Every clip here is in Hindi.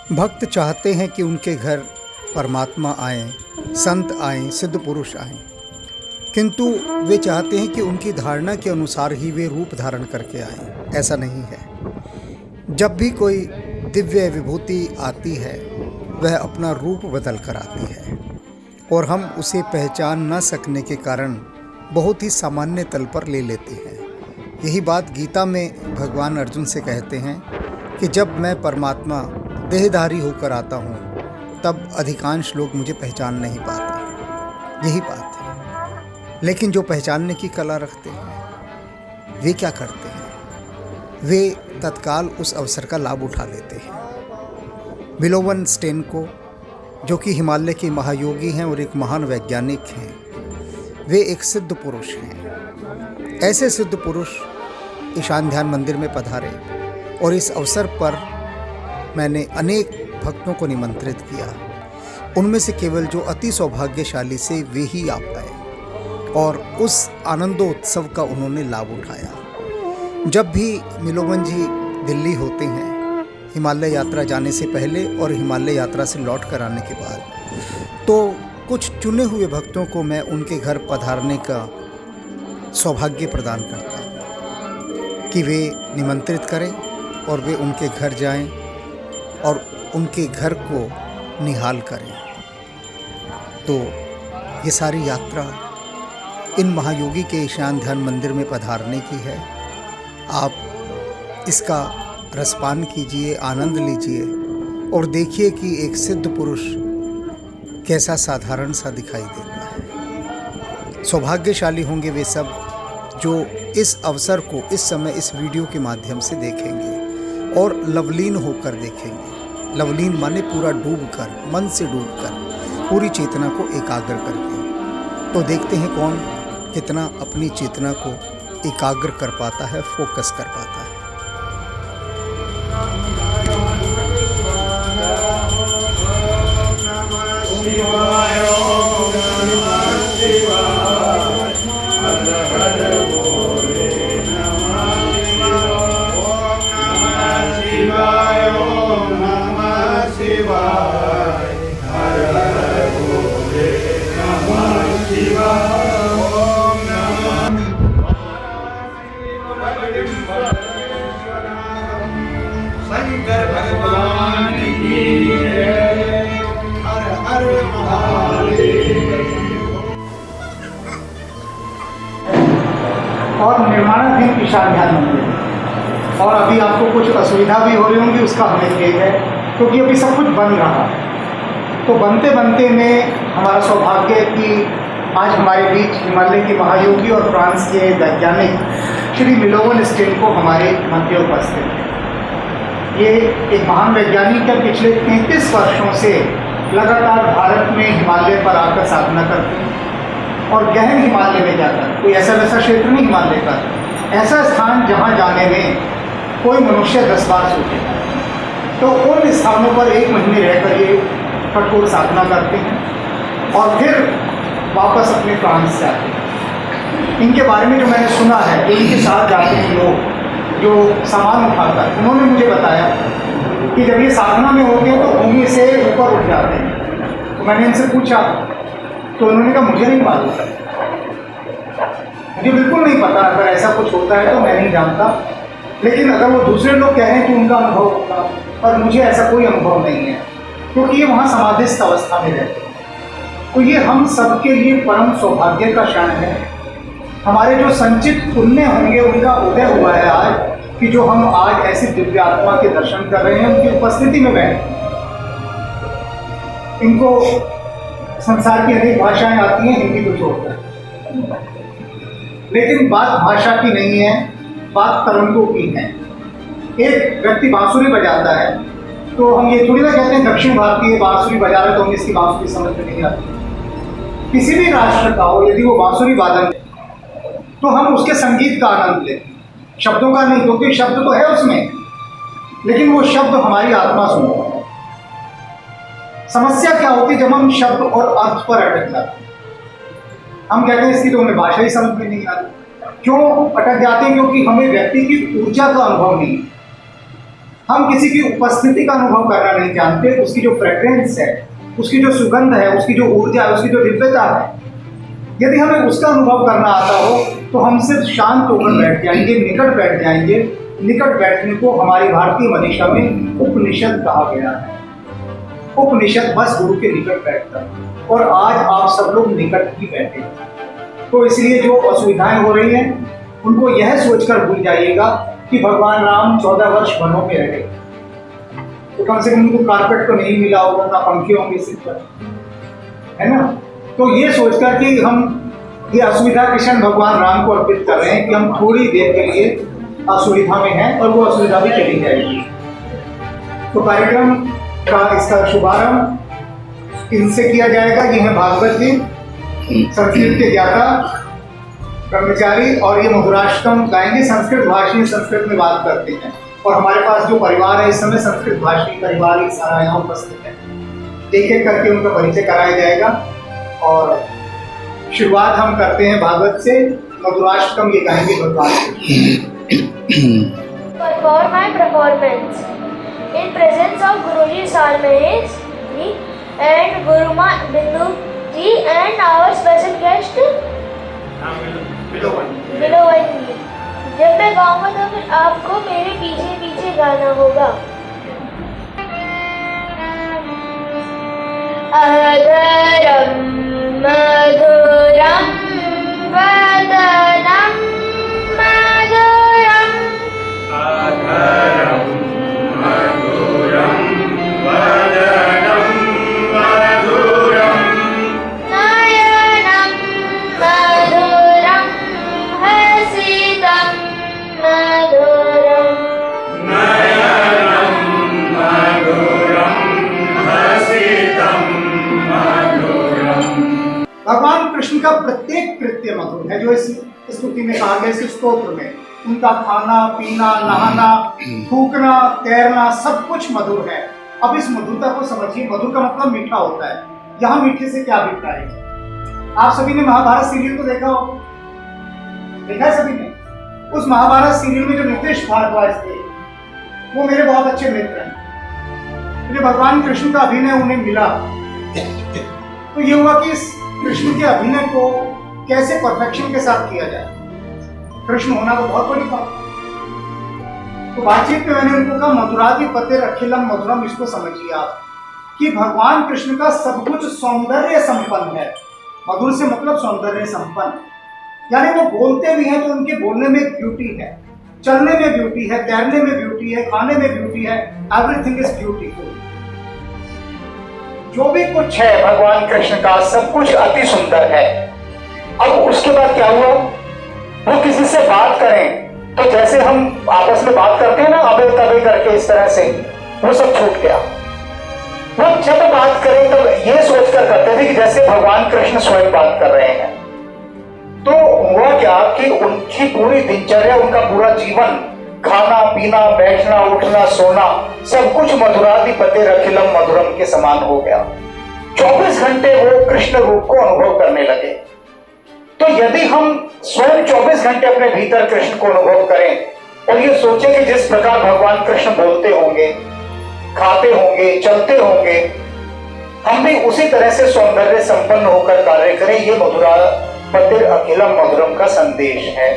भक्त चाहते हैं कि उनके घर परमात्मा आएं, संत आएं, सिद्ध पुरुष आएं, किंतु वे चाहते हैं कि उनकी धारणा के अनुसार ही वे रूप धारण करके आएं। ऐसा नहीं है। जब भी कोई दिव्य विभूति आती है, वह अपना रूप बदल कर आती है और हम उसे पहचान न सकने के कारण बहुत ही सामान्य तल पर ले लेते हैं। यही बात गीता में भगवान अर्जुन से कहते हैं कि जब मैं परमात्मा देहधारी होकर आता हूँ, तब अधिकांश लोग मुझे पहचान नहीं पाते। यही बात है। लेकिन जो पहचानने की कला रखते हैं, वे क्या करते हैं? वे तत्काल उस अवसर का लाभ उठा लेते हैं। मिलोवन स्टेनको, जो कि हिमालय के महायोगी हैं और एक महान वैज्ञानिक हैं, वे एक सिद्ध पुरुष हैं। ऐसे सिद्ध पुरुष ईशान ध्यान मंदिर में पधारे और इस अवसर पर मैंने अनेक भक्तों को निमंत्रित किया। उनमें से केवल जो अति सौभाग्यशाली से वे ही आ पाए और उस आनंदोत्सव का उन्होंने लाभ उठाया। जब भी मिलोवन जी दिल्ली होते हैं, हिमालय यात्रा जाने से पहले और हिमालय यात्रा से लौट कर आने के बाद, तो कुछ चुने हुए भक्तों को मैं उनके घर पधारने का सौभाग्य प्रदान करता हूँ कि वे निमंत्रित करें और वे उनके घर जाएं और उनके घर को निहाल करें। तो ये सारी यात्रा इन महायोगी के ईशान ध्यान मंदिर में पधारने की है। आप इसका रसपान कीजिए, आनंद लीजिए और देखिए कि एक सिद्ध पुरुष कैसा साधारण सा दिखाई देता है। सौभाग्यशाली होंगे वे सब जो इस अवसर को इस समय इस वीडियो के माध्यम से देखेंगे और लवलीन होकर देखेंगे। लवलीन माने पूरा डूबकर, मन से डूबकर, पूरी चेतना को एकाग्र करके। तो देखते हैं कौन कितना अपनी चेतना को एकाग्र कर पाता है, फोकस कर पाता है। शंकर भगवान की जय। हर हर महादेव। और निर्माणाधीन ईशान ध्यान मंदिर, और अभी आपको कुछ असुविधा भी हो रही होंगी, उसका हमें खेद है क्योंकि अभी सब कुछ बन रहा है। तो बनते बनते में हमारा सौभाग्य है कि आज हमारे बीच हिमालय के महायोगी और फ्रांस के वैज्ञानिक श्री मिलोवन स्टेनको हमारे मध्य उपस्थित हैं। ये एक महान वैज्ञानिक है, पिछले 33 वर्षों से लगातार भारत में हिमालय पर आकर साधना करते हैं और गहन हिमालय में जाकर, कोई ऐसा वैसा क्षेत्र नहीं हिमालय का, ऐसा स्थान जहाँ जाने में कोई मनुष्य 10 बार सोचेगा, तो उन स्थानों पर 1 महीने रहकर ये कठोर साधना करते हैं और फिर वापस अपने फ्रांस से आते हैं। इनके बारे में जो मैंने सुना है, इनके साथ जाते हैं लोग जो सामान उठाकर, उन्होंने मुझे बताया कि जब ये साधना में होते हैं तो भूमि से ऊपर उठ जाते हैं। तो मैंने इनसे पूछा तो उन्होंने कहा मुझे नहीं मालूम, मुझे बिल्कुल नहीं पता। अगर ऐसा कुछ होता है तो मैं नहीं जानता, लेकिन अगर वो दूसरे लोग कह रहे हैं कि उनका अनुभव होगा, पर मुझे ऐसा कोई अनुभव नहीं है क्योंकि ये वहाँ समाधिस्थ अवस्था में रहते हैं। तो ये हम सबके लिए परम सौभाग्य का क्षण है। हमारे जो संचित पुण्य होंगे उनका उदय हुआ है आज, कि जो हम आज ऐसी दिव्य आत्मा के दर्शन कर रहे हैं उनकी उपस्थिति में बैठे। इनको संसार की अनेक भाषाएं आती हैं, हिंदी को छोड़कर, लेकिन बात भाषा की नहीं है, बात तरंगों की है। एक व्यक्ति बांसुरी बजाता है तो हम ये थोड़ी ना कहते हैं दक्षिण भारतीय बांसुरी बजा रहे तो हमें इसकी बांसुरी समझ में नहीं आती। किसी भी राष्ट्र का हो, यदि वो बांसुरी वादन तो हम उसके संगीत का आनंद लेते, शब्दों का नहीं, क्योंकि शब्द तो है उसमें, लेकिन वो शब्द हमारी आत्मा सुनता है। समस्या क्या होती है जब हम शब्द और अर्थ पर अटक जाते हैं। हम कहते हैं इसकी तो हमें भाषा ही समझ में नहीं आती। क्यों अटक जाते हैं? क्योंकि हमें व्यक्ति की ऊर्जा का अनुभव नहीं है। हम किसी की उपस्थिति का अनुभव करना नहीं जानते, उसकी जो फ्रेग्रेंस है, उसकी जो सुगंध है, उसकी जो ऊर्जा है, उसकी जो दिव्यता है, यदि हमें उसका अनुभव करना आता हो तो हम सिर्फ शांत होकर बैठ जाएंगे, निकट बैठ जाएंगे। निकट बैठने को हमारी भारतीय मनीषा में उपनिषद कहा गया है। उपनिषद बस गुरु के निकट बैठता है, और आज आप सब लोग निकट ही बैठे हैं। तो इसलिए जो असुविधाएं हो रही हैं उनको यह सोचकर भूल जाइएगा कि भगवान राम 14 वर्ष वनों में रहे, तो कम से कम उनको कारपेट तो नहीं मिला होगा, ना पंखे होंगे सिर पर, है ना। तो ये सोचकर कि हम ये असुविधा कृष्ण भगवान राम को अर्पित कर रहे हैं कि हम थोड़ी देर के लिए असुविधा में हैं और वो असुविधा भी चली जाएगी। तो कार्यक्रम का इसका शुभारंभ इनसे किया जाएगा। ये है भागवत जी, संस्कृत के ज्ञाता, ब्रह्मचारी, और ये मधुराष्टकम गाएंगे। संस्कृत भाषी संस्कृत में बात करते हैं, और हमारे पास जो परिवार है इस समय संस्कृत भाषी परिवार ही सारा यहाँ उपस्थित है। एक एक करके उनका परिचय कराया जाएगा, और शुरुआत हम करते हैं भागवत से। मधुराष्टकम ये गाएंगे भगवान। For my performance in presence of Guruji Salmahesh ji and Guruma Bindu ji and our special guest Bilowan ji, जब मैं गाऊंगा तो फिर आपको मेरे पीछे पीछे गाना होगा। अधरम मधुरम वदनम मधुरम अधरम मधुरम वदनं मधुरं नयनं मधुरं हसितं मधुरं नयनं मधुरं हसितं मधुरम्। भगवान कृष्ण का प्रत्येक कृत्य मधुर है, जो इस स्तुति में कहा गया, इस स्तोत्र में। उनका खाना पीना, नहाना, थूकना, तैरना, सब कुछ मधुर है। अब इस मधुरता को समझिए। मधुर का मतलब मीठा होता है। यहाँ मीठे से क्या अभिप्राय है? आप सभी ने महाभारत सीरियल तो देखा हो, देखा है सभी ने? उस महाभारत सीरियल में जो नितेश भारद्वाज थे वो मेरे बहुत अच्छे मित्र हैं। मुझे भगवान कृष्ण का अभिनय उन्हें मिला, तो ये हुआ कि इस कृष्ण के अभिनय को कैसे परफेक्शन के साथ किया जाए। कृष्ण होना तो बहुत बड़ी बात। तो बातचीत में मैंने उनको कहा मधुराधिपते अखिलम मधुरम, इसको समझिए आप कि भगवान कृष्ण का सब कुछ सौंदर्य संपन्न है। मधुर से मतलब सौंदर्य संपन्न, यानी वो बोलते भी हैं तो उनके बोलने में ब्यूटी है, चलने में ब्यूटी है, तैरने में ब्यूटी है, खाने में ब्यूटी है। Everything is beautiful. जो भी कुछ है भगवान कृष्ण का सब कुछ अति सुंदर है। अब उसके बाद क्या हुआ, वो किसी से बात करें तो जैसे हम आपस में बात करते हैं ना अबे तबे करके, इस तरह से वो सब छूट गया। वो जब बात करें तब ये सोचकर करते थे कि जैसे भगवान कृष्ण स्वयं बात कर रहे हैं। तो हुआ क्या कि उनकी पूरी दिनचर्या, उनका पूरा जीवन, खाना पीना, बैठना उठना सोना, सब कुछ मधुराधिपते अखिलम मधुरम के समान हो गया। 24 घंटे वो कृष्ण रूप को अनुभव करने लगे। तो यदि हम स्वयं 24 घंटे अपने भीतर कृष्ण को अनुभव करें और ये सोचें कि जिस प्रकार भगवान कृष्ण बोलते होंगे, खाते होंगे, चलते होंगे, हम भी उसी तरह से सौंदर्य संपन्न होकर कार्य करें। ये मधुराधिपते अखिलम मधुरम का संदेश है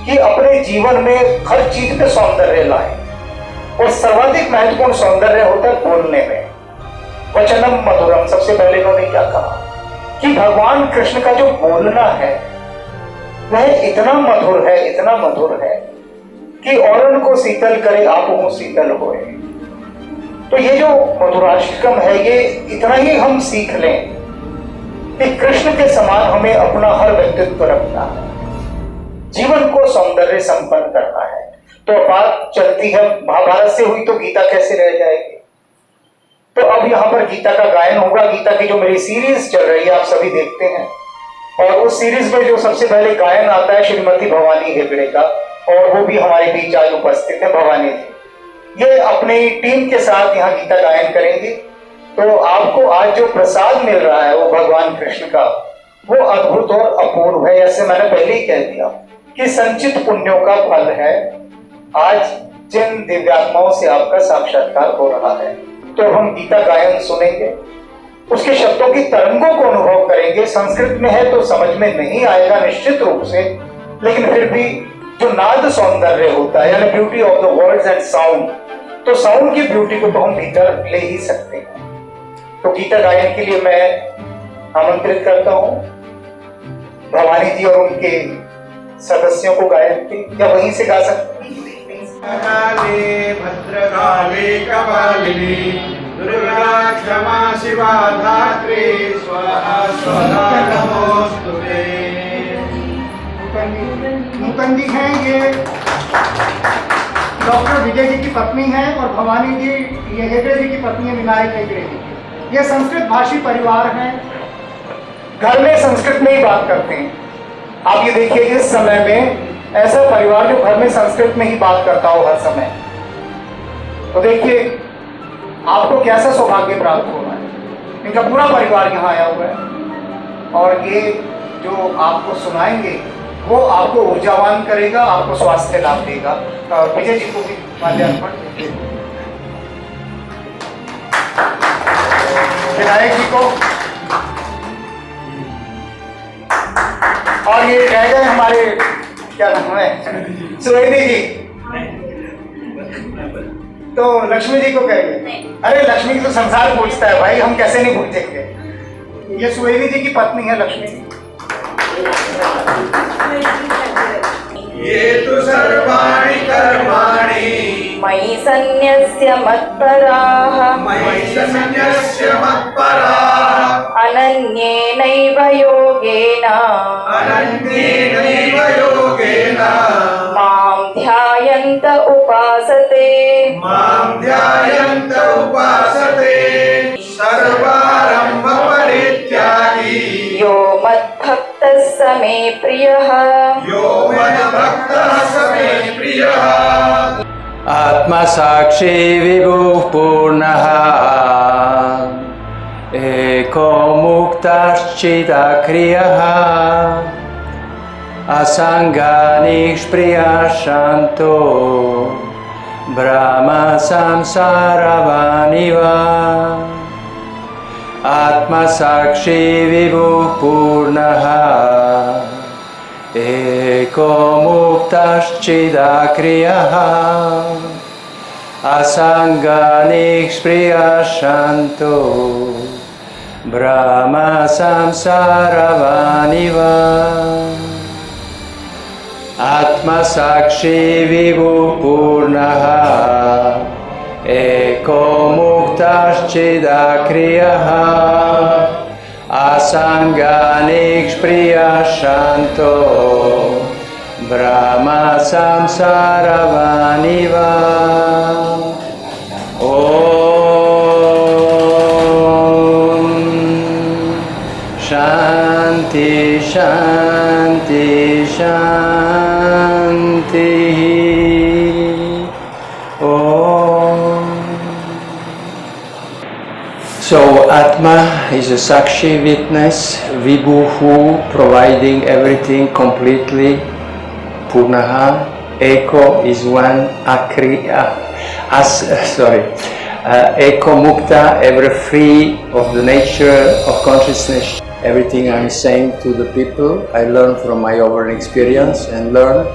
कि अपने जीवन में हर चीज में सौंदर्य लाएं, और सर्वाधिक महत्वपूर्ण सौंदर्य होता है बोलने में। वचनम मधुरम, सबसे पहले इन्होंने क्या कहा कि भगवान कृष्ण का जो बोलना है वह इतना मधुर है, इतना मधुर है कि औरन को शीतल करे आप शीतल होए। तो ये जो मधुराष्टकम है ये इतना ही हम सीख लें कि कृष्ण के समान हमें अपना हर व्यक्तित्व रखना है, जीवन को सौंदर्य संपन्न करना है। तो बात चलती है महाभारत से हुई तो गीता कैसे रह जाएगी। तो अब यहाँ पर गीता का गायन होगा। गीता की जो मेरी सीरीज चल रही है आप सभी देखते हैं, और उस सीरीज में जो सबसे पहले गायन आता है श्रीमती भवानी हेगड़े का, और वो भी हमारे बीच आज उपस्थित है भवानी जी। ये अपनी टीम के साथ यहाँ गीता गायन करेंगे। तो आपको आज जो प्रसाद मिल रहा है वो भगवान कृष्ण का, वो अद्भुत और अपूर्व है। जैसे मैंने पहले ही कह दिया कि संचित पुण्यों का फल है। आज जिन दिव्यात्माओं से आपका साक्षात्कार हो रहा है। तो हम गीता गायन सुनेंगे, उसके शब्दों की तरंगों को अनुभव करेंगे। संस्कृत में है तो समझ में नहीं आएगा निश्चित रूप से, लेकिन फिर भी जो नाद सौंदर्य होता है, यानी beauty of the words and sound, तो साउंड की ब्यूटी को तो हम भीतर ले ही सकते हैं। तो गीता गायन के लिए मैं आमंत्रित करता हूं भवानी जी और उनके सदस्यों को गायन के, या वहीं से गा सकते हैं। काले भद्रकाली कपालिनी दुर्गा क्षमा शिवा धात्री स्वाहा स्वाहा नमोस्तुते। नूतन जी हैं, ये डॉक्टर विजय जी की पत्नी हैं, और भवानी जी ये हेगड़े जी की पत्नी है, विनायक हेगड़े जी। ये संस्कृत भाषी परिवार हैं, घर में संस्कृत में ही बात करते हैं। आप ये देखिए इस समय में ऐसा परिवार जो घर में संस्कृत में ही बात करता हो हर समय, तो देखिए आपको कैसा सौभाग्य प्राप्त हो रहा है। इनका पूरा परिवार यहाँ आया हुआ है, और ये जो आपको सुनाएंगे वो आपको ऊर्जावान करेगा, आपको स्वास्थ्य लाभ देगा। विजय जी को भी माल्यार्पण, विनायक जी को, और ये रह गए हमारे क्या नाम है, सुवेदी जी, तो लक्ष्मी जी को कहेंगे। अरे लक्ष्मी की तो संसार पूछता है भाई, हम कैसे नहीं पूछेंगे। ये सुवेदी जी की पत्नी है लक्ष्मी जी। ये तु सर्वाणि कर्माणि मयि सन्न्यस्य मत्पराः मयि सन्न्यस्य मत्पराः अनन्येनैव योगेन अनन्येनैव योगेन मां ध्यायन्त उपासते मां ध्यायन्त उपासते। सर्वारम्भ परित्यागी यो मद्भक्तः स मे प्रियः यो मद्भक्तः स मे प्रियः। आत्मसाक्षी विभुः पूर्णः एको मुक्तश्चिदाक्रियः असङ्गनिष्क्रियः शान्तो ब्रह्म संसारवानिव। आत्मसाक्षी विभुः पूर्णः एको मुक्तश्चिदाक्रियः असङ्गनिष्क्रियः शान्तो ब्रह्म संसारवानिव। आत्मसाक्षी विभुः पूर्णः एको मुक्तश्चिदाक्रियः असङ्गनिष्क्रियः शान्तो ब्रह्म संसारवानिव। ॐ शान्ति शान्ति शान्तिः। So Atma is a Sakshi witness, Vibhuhu providing everything completely, Purnaha, Eko is one, Akriya, Eko Mukta, ever free of the nature of consciousness. Everything I'm saying to the people, I learn from my own experience and learn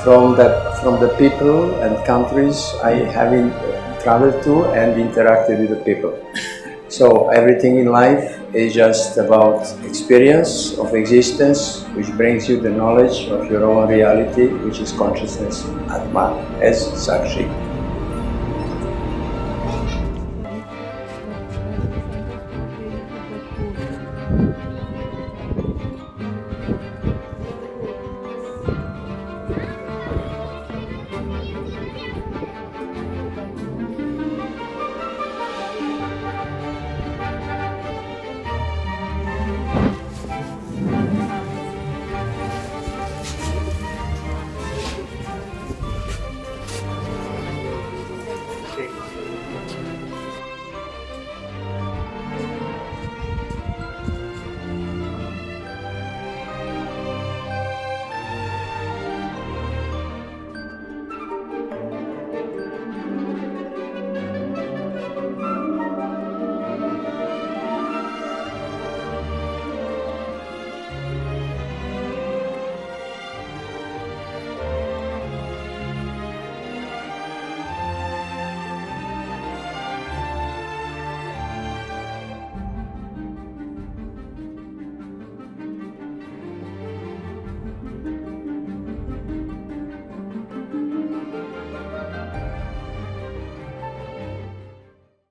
from the people and countries I have traveled to and interacted with the people. So everything in life is just about experience of existence, which brings you the knowledge of your own reality, which is consciousness, Atma, as Sakshi.